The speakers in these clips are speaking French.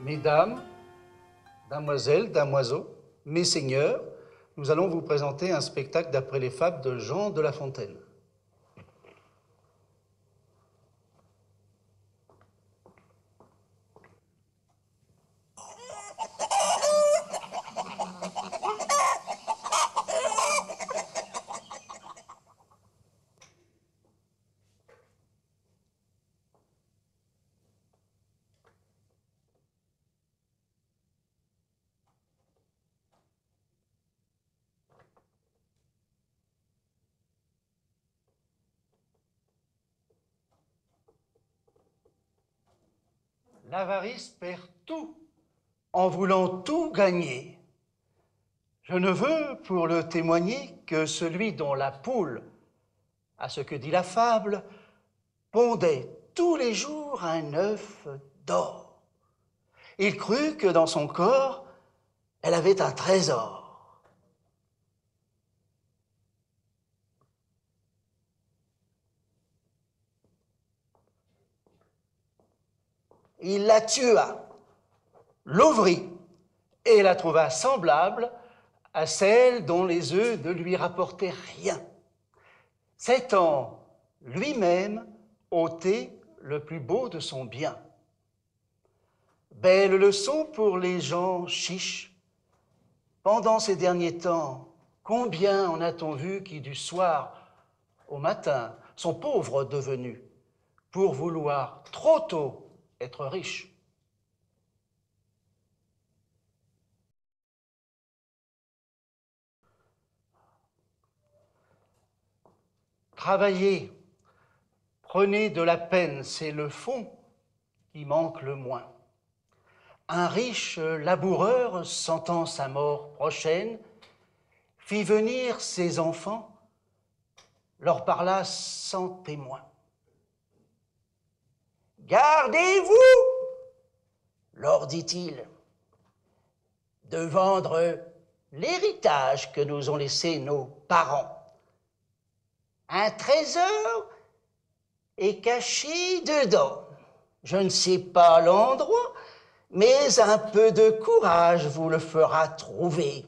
Mesdames, damoiselles, damoiseaux, messeigneurs, nous allons vous présenter un spectacle d'après les fables de Jean de La Fontaine. L'avarice perd tout en voulant tout gagner. Je ne veux, pour le témoigner, que celui dont la poule, à ce que dit la fable, pondait tous les jours un œuf d'or. Il crut que dans son corps, elle avait un trésor. Il la tua, l'ouvrit et la trouva semblable à celle dont les œufs ne lui rapportaient rien, s'étant lui-même ôté le plus beau de son bien. Belle leçon pour les gens chiches. Pendant ces derniers temps, combien en a-t-on vu qui du soir au matin sont pauvres devenus pour vouloir trop tôt être riches. Travaillez, prenez de la peine, c'est le fond qui manque le moins. Un riche laboureur, sentant sa mort prochaine, fit venir ses enfants, leur parla sans témoin. « Gardez-vous, leur dit-il, de vendre l'héritage que nous ont laissé nos parents. Un trésor est caché dedans. Je ne sais pas l'endroit, mais un peu de courage vous le fera trouver.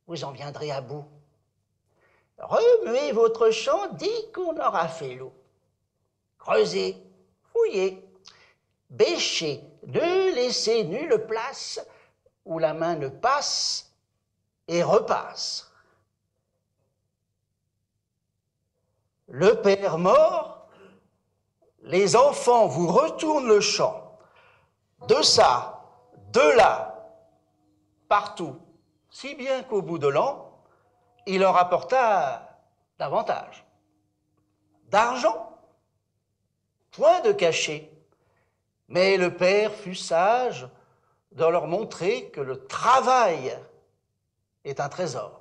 Vous en viendrez à bout. Remuez votre champ dès qu'on aura fait l'eau. Creusez, fouillez, bêchez, ne laissez nulle place où la main ne passe et repasse. Le père mort, les enfants vous retournent le champ, de ça, de là, partout, si bien qu'au bout de l'an, il leur apporta davantage. D'argent, point de cachet, mais le père fut sage de leur montrer que le travail est un trésor.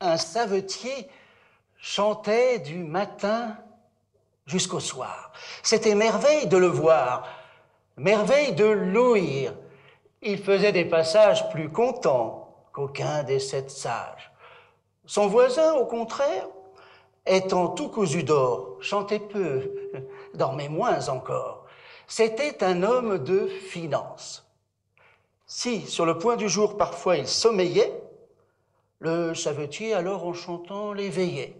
Un savetier chantait du matin jusqu'au soir. C'était merveille de le voir, merveille de l'ouïr. Il faisait des passages plus contents qu'aucun des 7 sages. Son voisin, au contraire, étant tout cousu d'or, chantait peu, dormait moins encore. C'était un homme de finance. Si, sur le point du jour, parfois il sommeillait, le savetier, alors en chantant, l'éveillait.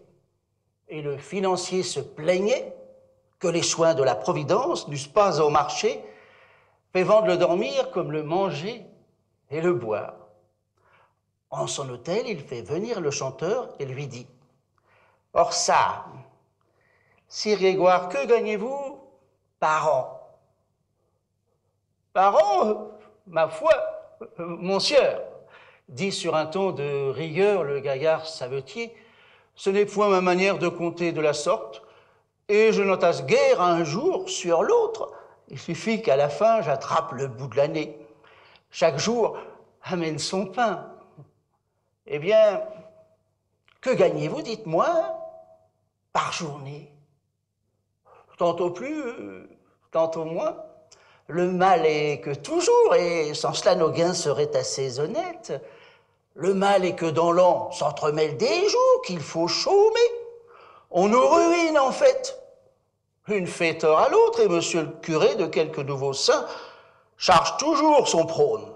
Et le financier se plaignait que les soins de la Providence n'eussent pas au marché fait vendre le dormir comme le manger et le boire. En son hôtel, il fait venir le chanteur et lui dit « Or ça, sire Grégoire, que gagnez-vous par an ?»« Par an, ma foi, mon sieur, dit sur un ton de rigueur le gaillard savetier, ce n'est point ma manière de compter de la sorte, et je n'entasse guère un jour sur l'autre. Il suffit qu'à la fin, j'attrape le bout de l'année. Chaque jour amène son pain. Eh bien, Que gagnez-vous, dites-moi, par journée? Tantôt plus, tantôt moins. Le mal est que toujours, et sans cela nos gains seraient assez honnêtes. Le mal est que dans l'an s'entremêlent des jours qu'il faut chômer. On nous ruine en fait. Une fait tort à l'autre, et monsieur le curé de quelques nouveaux saints charge toujours son prône.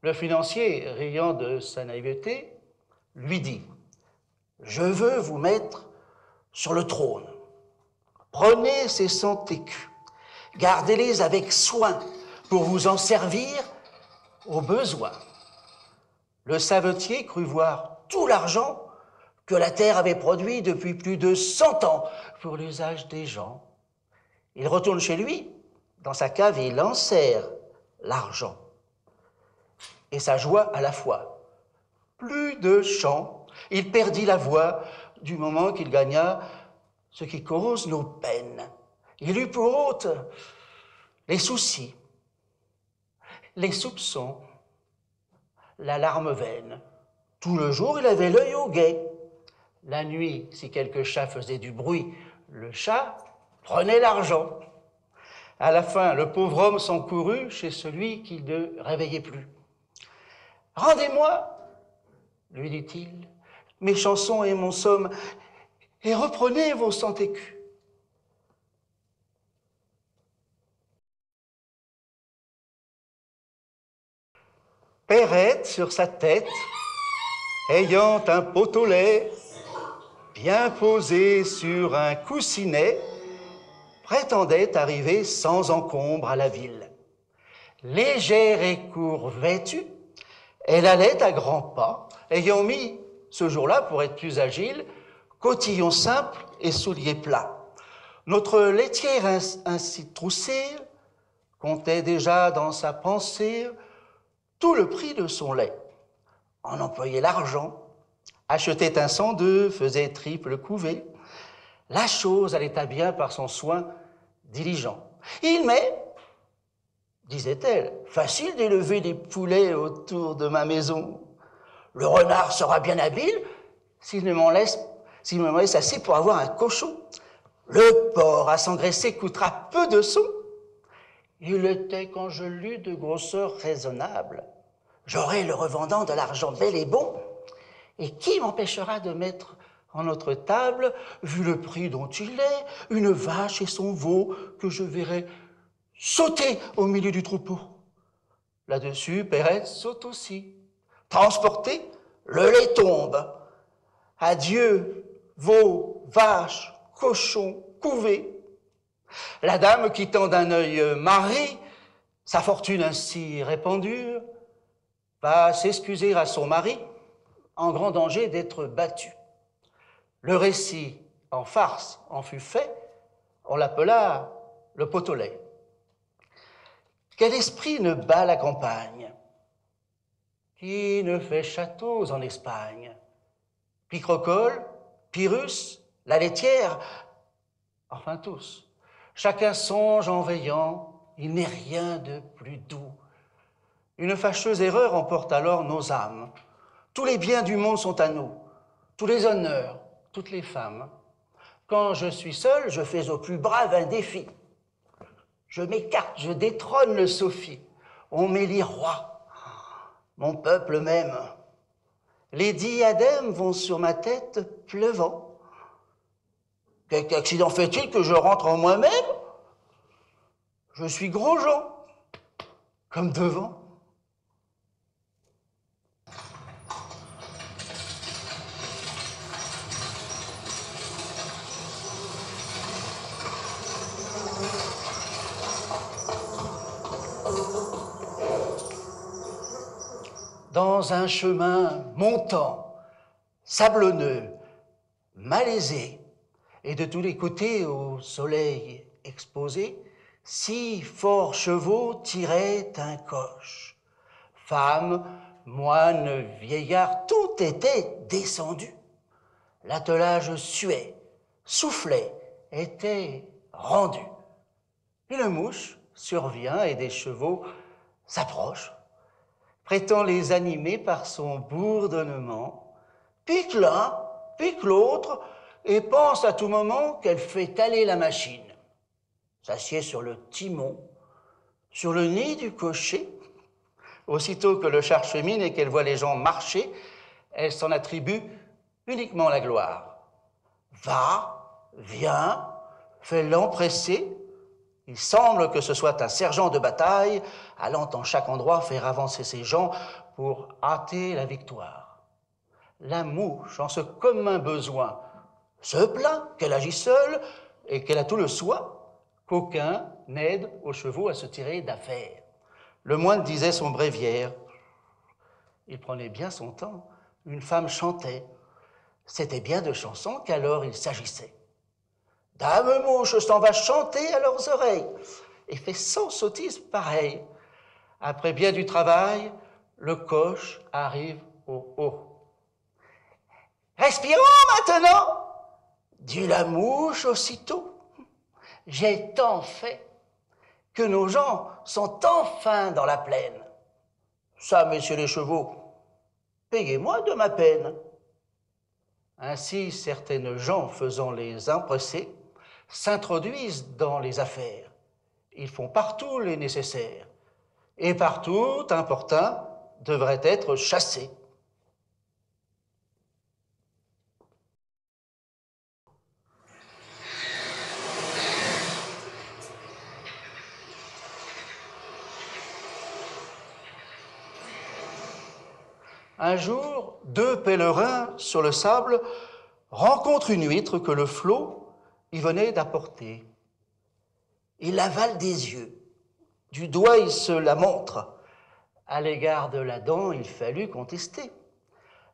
Le financier, riant de sa naïveté, lui dit « Je veux vous mettre sur le trône. Prenez ces 100 écus, gardez-les avec soin pour vous en servir au besoin. » Le savetier crut voir tout l'argent que la terre avait produit depuis plus de 100 ans pour l'usage des gens. Il retourne chez lui, dans sa cave, et il enserre l'argent. Et sa joie à la fois. Plus de chant, il perdit la voix du moment qu'il gagna ce qui cause nos peines. Il eut pour hôte les soucis, les soupçons, la larme vaine. Tout le jour, il avait l'œil au guet. La nuit, si quelque chat faisait du bruit, le chat prenait l'argent. À la fin, le pauvre homme s'encourut chez celui qui ne réveillait plus. « Rendez-moi, lui dit-il, mes chansons et mon somme, et reprenez vos 100 écus. » Perrette, sur sa tête, ayant un pot au lait, bien posé sur un coussinet, prétendait arriver sans encombre à la ville. Légère et court vêtue, elle allait à grands pas, ayant mis, ce jour-là, pour être plus agile, cotillon simple et souliers plats. Notre laitière ainsi troussée comptait déjà dans sa pensée tout le prix de son lait. En employait l'argent, achetait un 102, faisait triple couvée. La chose allait à bien par son soin diligent. Il m'est, disait-elle, facile d'élever des poulets autour de ma maison. Le renard sera bien habile s'il me laisse assez pour avoir un cochon. Le porc à s'engraisser coûtera peu de sous. Il était quand je l'eus de grosseur raisonnable. J'aurai le revendant de l'argent bel et bon. Et qui m'empêchera de mettre en notre table, vu le prix dont il est, une vache et son veau que je verrai sauter au milieu du troupeau. Là-dessus, Perrette saute aussi. Transporté, le lait tombe. Adieu, veau, vache, cochon, couvé. La dame, quittant d'un œil mari, sa fortune ainsi répandue, va s'excuser à son mari, en grand danger d'être battu. Le récit en farce en fut fait, on l'appela le pot au lait. Quel esprit ne bat la campagne? Qui ne fait châteaux en Espagne? Picrocole, Pyrrhus, la laitière, enfin tous. Chacun songe en veillant, il n'est rien de plus doux. Une fâcheuse erreur emporte alors nos âmes. Tous les biens du monde sont à nous, tous les honneurs, toutes les femmes. Quand je suis seul, je fais au plus brave un défi. Je m'écarte, je détrône le Sophie. On m'élit roi, mon peuple même. Les diadèmes vont sur ma tête pleuvant. Quelque accident fait-il que je rentre en moi-même? Je suis Grosjean, comme devant. Dans un chemin montant, sablonneux, malaisé, et de tous les côtés au soleil exposé, 6 forts chevaux tiraient un coche. Femmes, moines, vieillards, tout était descendu. L'attelage suait, soufflait, était rendu. Une mouche survient et des chevaux s'approchent, prétend les animer par son bourdonnement, pique l'un pique l'autre et pense à tout moment qu'elle fait aller la machine. S'assied sur le timon, sur le nid du cocher. Aussitôt que le char chemine et qu'elle voit les gens marcher, elle s'en attribue uniquement la gloire. Va, vient, fait l'empressé. Il semble que ce soit un sergent de bataille, allant en chaque endroit faire avancer ses gens pour hâter la victoire. La mouche, en ce commun besoin, se plaint qu'elle agit seule et qu'elle a tout le soin, qu'aucun n'aide aux chevaux à se tirer d'affaire. Le moine disait son bréviaire. Il prenait bien son temps. Une femme chantait. C'était bien de chansons qu'alors il s'agissait. Dame mouche s'en va chanter à leurs oreilles et fait 100 sottises pareilles. Après bien du travail, le coche arrive au haut. Respirons maintenant, dit la mouche aussitôt. J'ai tant fait que nos gens sont enfin dans la plaine. Ça, messieurs les chevaux, payez-moi de ma peine. Ainsi, certaines gens faisant les impressés s'introduisent dans les affaires. Ils font partout les nécessaires. Et partout, importun devrait être chassé. Un jour, 2 pèlerins sur le sable rencontrent une huître que le flot y venait d'apporter. Il avale des yeux. Du doigt, il se la montre. À l'égard de la dent, il fallut contester.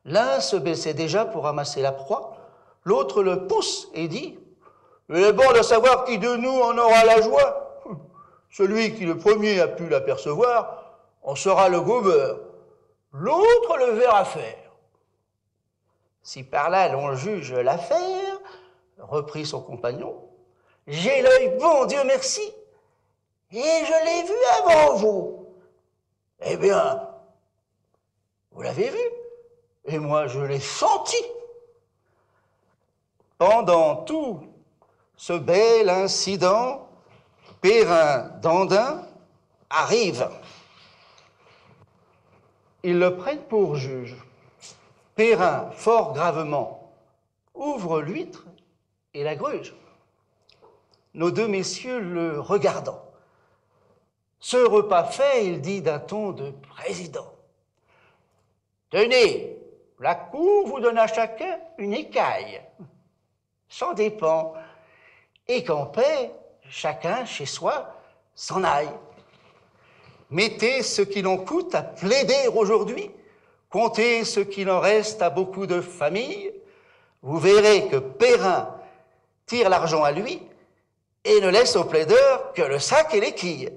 L'un se baissait déjà pour ramasser la proie, l'autre le pousse et dit « Il est bon de savoir qui de nous en aura la joie. Celui qui le premier a pu l'apercevoir en sera le gobeur. L'autre le verra faire. » Si par là l'on juge l'affaire, reprit son compagnon, j'ai l'œil bon, Dieu merci, et je l'ai vu avant vous. Eh bien, vous l'avez vu, et moi je l'ai senti. Pendant tout ce bel incident, Perrin d'Andin arrive. Ils le prennent pour juge. Perrin, fort gravement, ouvre l'huître et la gruge. Nos 2 messieurs le regardant. Ce repas fait, il dit d'un ton de président. « Tenez, la cour vous donne à chacun une écaille. S'en dépend. Et qu'en paix, chacun chez soi s'en aille. Mettez ce qu'il en coûte à plaider aujourd'hui, comptez ce qu'il en reste à beaucoup de familles, vous verrez que Perrin tire l'argent à lui et ne laisse au plaideur que le sac et les quilles.